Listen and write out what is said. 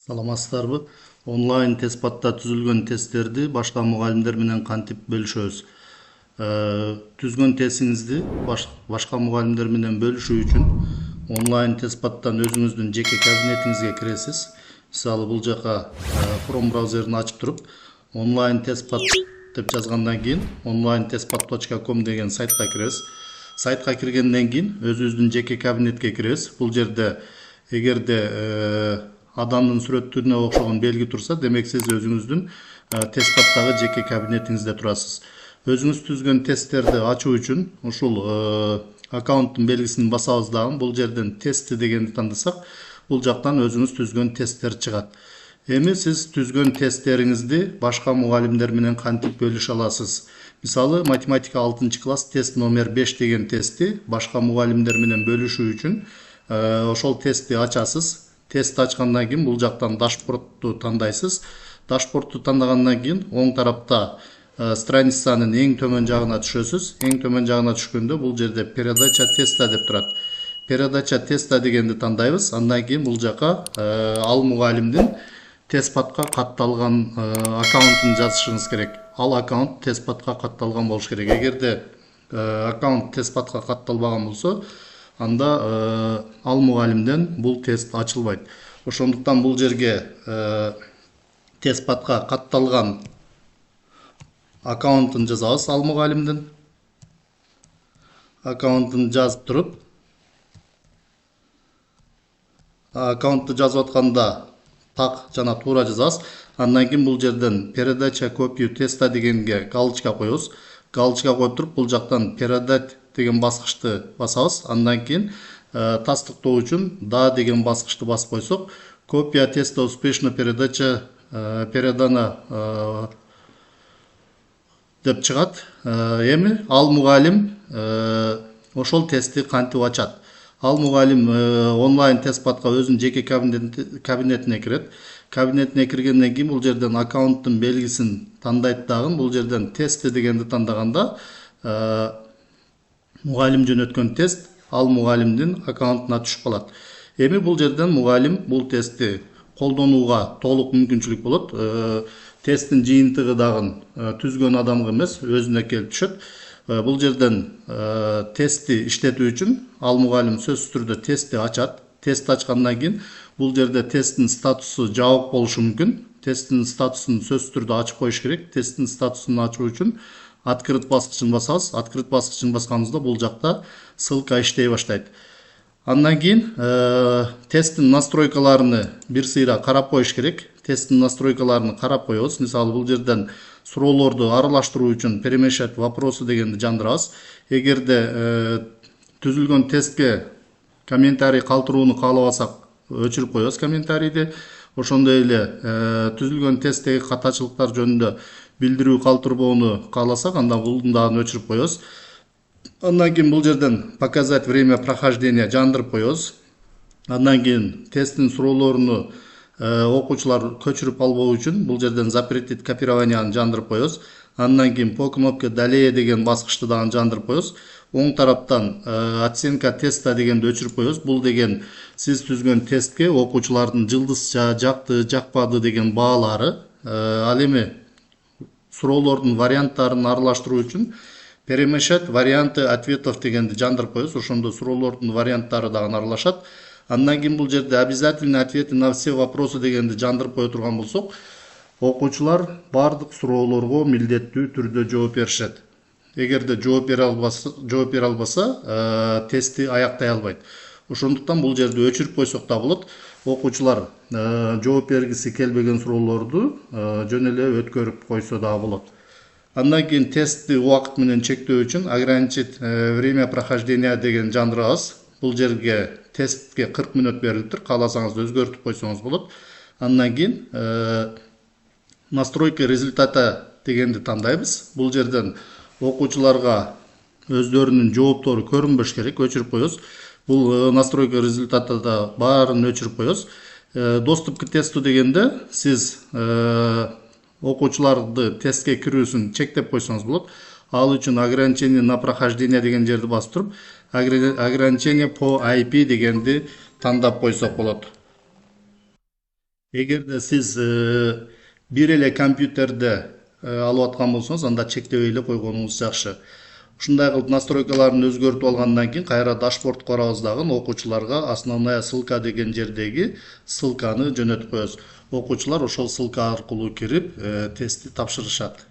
Саламатсыздарбы? Онлайн тест патта түзүлгөн тесттерди башка мугалимдер менен кантип бөлүшөбүз? Түзгөн тестиңизди башка мугалимдер менен бөлүшүү үчүн онлайн тест паттан өзүңүздүн жеке кабинетиңизге киресиз. Мисалы бул жака Chrome браузерин ачып туруп, онлайн тест пат деп жазгандан кийин onlinetestpat.com деген сайтка киресиз. Сайтка киргенден кийин өзүңүздүн жеке кабинетке киресиз. Бул жерде эгерде адамдын сүрөтүнө окшогон белги турса, демек сиз өзүңүздүн тест паттагы жеке кабинетиңизде турасыз. Өзүңүз түзгөн тесттерди ачуу үчүн ушул аккаунттун белгисин басабыз дагы. Бул жерден тести дегенди тандасак, бул жактан өзүңүз түзгөн тесттер чыгат. Эми сиз түзгөн тесттериңизди башка мугалимдер менен кантип бөлүшө аласыз? Мисалы, математика 6-класс тест номер 5 деген тестти башка мугалимдер менен бөлүшүү үчүн ошол тестти ачасыз. Тест ачкандан кийин бул жактан дашбордду тандайсыз. Дашбордду тандагандан кийин оң тарапта страницанын эң төмөн жагына түшөсүз. Эң төмөн жагына түшкөндө бул жерде передача теста деп турат. Передача теста дегенди тандайбыз. Андан кийин бул жака ал мугалимдин тест патка катталган аккаунтун жазышыңыз керек. Ал аккаунт тест патка катталган болуш керек. Эгерде аккаунт тест патка катталбаган болсо, анда ал мугалимден бул тест ачылбайт. Ошондуктан бул жерге тест патка катталган аккаунтун жазабыз. Ал мугалимдин аккаунтун жазып туруп, аккаунтту жазып атканда так жана туура жазабыз. Андан кийин бул жерден передача копию теста дегенге галочка коебуз. Галочка коюп туруп, бул жактан передать деген баскычты басабыз. Андан кийин тастыктоо үчүн да деген баскычты басып койсок, копия теста успешно передана деп чыгат. Эми ал мугалим ошол тестти кантип ачат? Ал мугалим онлайн тест патка өзүнүн жеке кабинетине кирет. Кабинетине киргенден кийин бул жерден аккаунттун белгисин тандайт дагы. Бул жерден тести дегенди тандаганда мугалим жөнөткөн тест ал мугалимдин аккаунтуна түшүп калат. Эми бул жерден мугалим бул тестти колдонууга толук мүмкүнчүлүк болот. Тесттин жыйынтыгы дагы түзгөн адамга эмес, өзүнө келип түшөт. Бул жерден тестти иштетүү үчүн ал мугалим сөзсүз түрдө тестти ачат. Тест ачкандан кийин бул жерде тесттин статусу жабык болушу мүмкүн. Тесттин статусун сөзсүз түрдө ачып коюш керек. Тесттин статусун ачуу үчүн открыт баскычын басабыз. Открыт баскычын басканыбызда бул жакта ссылка иштей баштайт. Андан кийин тесттин настройкаларыны бир сыйра карап коюш керек. Тесттин настройкаларын карап коебуз. Мисалы, бул жерден суроолорду аралаштыруу үчүн перемешать вопросы дегенди жандырабыз. Эгерде түзүлгөн тестке комментарий калтырууну каалабасак, өчүрүп коебуз комментарийди. Ошондой эле түзүлгөн тесттеги катачылыктар жөнүндө билдирүү калтырбоону кааласак, анда булду дагы өчүрүп коебуз. Андан кийин бул жерден показать время прохождения жандырып коебуз. Андан кийин тесттин суроолоруну окуучулар көчүрүп албоо үчүн бул жерден запретить копированияны жандырып коебуз. Андан кийин по кнопке далее деген баскычты дагы жандырып коебуз. Оң тараптан оценка теста дегенди өчүрүп коебуз. Бул деген сиз түзгөн тестке окуучулардын жылдызча, жакты, жакпады деген баалары. Ал эми суроолордун варианттарын аралаштыруу үчүн перемешать варианты ответов дегенди жандырып коебуз. Ошондо суроолордун варианттары дагы аралашат. Андан кийин бул жерде обязательные ответы на все вопросы дегенди жандырып кое турган болсок, окуучулар бардык суроолорго милдеттүү түрдө жооп беришет. Эгерде жооп бере албаса, тестти аяктай албайт. Ошондуктан бул жерди өчүрүп койсок да болот. Окуучулар жооп бергиси келбеген суроолорду жөн эле өткөрүп койсо да болот. Андан кийин тестти убакыт менен чектөө үчүн ограничить время прохождения деген жандырабыз. Бул жерге тестке 40 мүнөт берилиптир. Кааласаңыз өзгөртүп койсоңуз болот. Андан кийин настройка результата дегенди тандайбыз. Бул жерден окуучуларга өздөрүнүн жооптору көрүнбөш керек, өчүрүп коебуз. Бул настройка результатада баарын өчүрүп коебуз. Доступ к тесту дегенде сиз окуучуларды тестке кирүүсүн чектеп койсоңуз болот. Ал үчүн ограничение на прохождение деген жерди басып туруп, ограничение по IP дегенди тандап койсок болот. Эгерде сиз бир эле компьютерде алып аткан болсоңуз, анда чектебей эле койгонуңуз жакшы. Ушундай кылып настройкаларын өзгөртүп алгандан кийин кайра дашбордко барабыз дагы окуучуларга основная ссылка деген жердеги ссылканы жөнөтүп коебуз. Окуучулар ошол ссылка аркылуу кирип тестти тапшырышат.